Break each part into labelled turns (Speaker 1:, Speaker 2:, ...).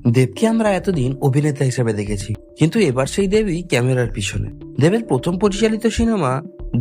Speaker 1: দেবকে আমরা এতদিন অভিনেতা হিসেবে দেখেছি, কিন্তু এবার সেই দেবই ক্যামেরার পিছনে। দেবের প্রথম পরিচালিত সিনেমা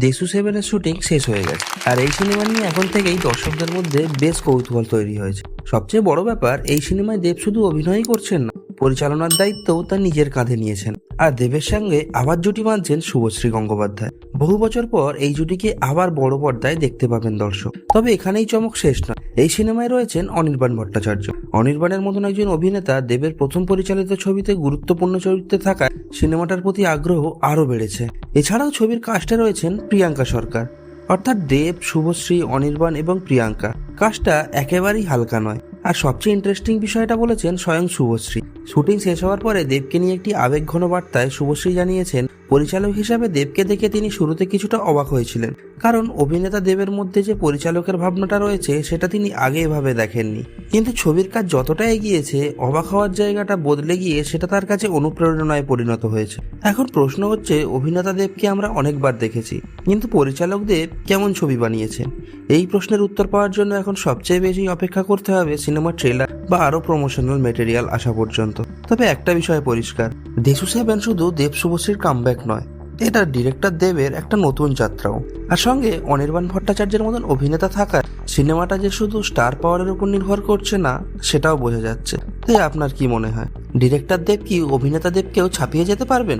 Speaker 1: দেশু 7 এর শুটিং শেষ হয়ে গেছে, আর এই সিনেমা নিয়ে এখন থেকেই দর্শকদের মধ্যে বেশ কৌতূহল তৈরি হয়েছে। সবচেয়ে বড় ব্যাপার, এই সিনেমায় দেব শুধু অভিনয়ই করছেন না, পরিচালনার দায়িত্বও তার নিজের কাঁধে নিয়েছেন। আর দেবের সঙ্গে আবার জুটি বাঁধছেন শুভশ্রী গঙ্গোপাধ্যায়। বহু বছর পর এই জুটিকে আবার বড় পর্দায় দেখতে পাবেন দর্শক। তবে এখানেই চমক শেষ নয়, এই সিনেমায় রয়েছেন অনির্বাণ ভট্টাচার্য। অনির্বাণের মতন একজন অভিনেতা দেবের প্রথম পরিচালিত ছবিতে গুরুত্বপূর্ণ চরিত্রে থাকায় সিনেমাটার প্রতি আগ্রহ আরও বেড়েছে। এছাড়াও ছবির কাস্টে রয়েছেন প্রিয়াঙ্কা সরকার। অর্থাৎ দেব, শুভশ্রী, অনির্বাণ এবং প্রিয়াঙ্কা। কাজটা একেবারেই হালকা নয়। আর সবচেয়ে ইন্টারেস্টিং বিষয়টা বলেছেন স্বয়ং শুভশ্রী। শুটিং শেষ হওয়ার পরে দেবকে নিয়ে একটি আবেগঘন বার্তায় শুভশ্রী জানিয়েছেন, পরিচালক হিসাবে দেবকে দেখে তিনি শুরুতে কিছুটা অবাক হয়েছিলেন, কারণ অভিনেতা দেবের মধ্যে যে পরিচালকের ভাবনাটা রয়েছে সেটা তিনি আগে এভাবে দেখেননি। কিন্তু ছবির কাজ যতটা এগিয়েছে, অবাক হওয়ার জায়গাটা বদলে গিয়ে সেটা তার কাছে অনুপ্রেরণায় পরিণত হয়েছে। এখন প্রশ্ন হচ্ছে, অভিনেতা দেবকে আমরা অনেকবার দেখেছি, কিন্তু পরিচালক দেব কেমন ছবি বানিয়েছেন? এই প্রশ্নের উত্তর পাওয়ার জন্য এখন সবচেয়ে বেশি অপেক্ষা করতে হবে সিনেমার ট্রেলার বা আরো প্রমোশনাল মেটেরিয়াল আসা পর্যন্ত। তবে একটা বিষয় পরিষ্কার, দেশু 7 শুধু দেব শুভশ্রীর কামব্যাক নয়, এটা ডিরেক্টর দেবের একটা নতুন যাত্রাও। আর সঙ্গে অনির্বাণ ভট্টাচার্যের মতন অভিনেতা থাকায় সিনেমাটা যে শুধু স্টার পাওয়ারের উপর নির্ভর করছে না, সেটাও বোঝা যাচ্ছে। তাই আপনার কি মনে হয়, ডিরেক্টর দেব কি অভিনেতা দেবকেও ছাপিয়ে যেতে পারবেন?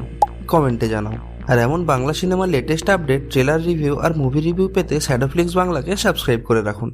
Speaker 1: কমেন্টে জানাও। আর এমন বাংলা সিনেমার লেটেস্ট আপডেট, ট্রেলার রিভিউ আর মুভি রিভিউ পেতে শ্যাডোফ্লিক্স বাংলাকে সাবস্ক্রাইব করে রাখুন।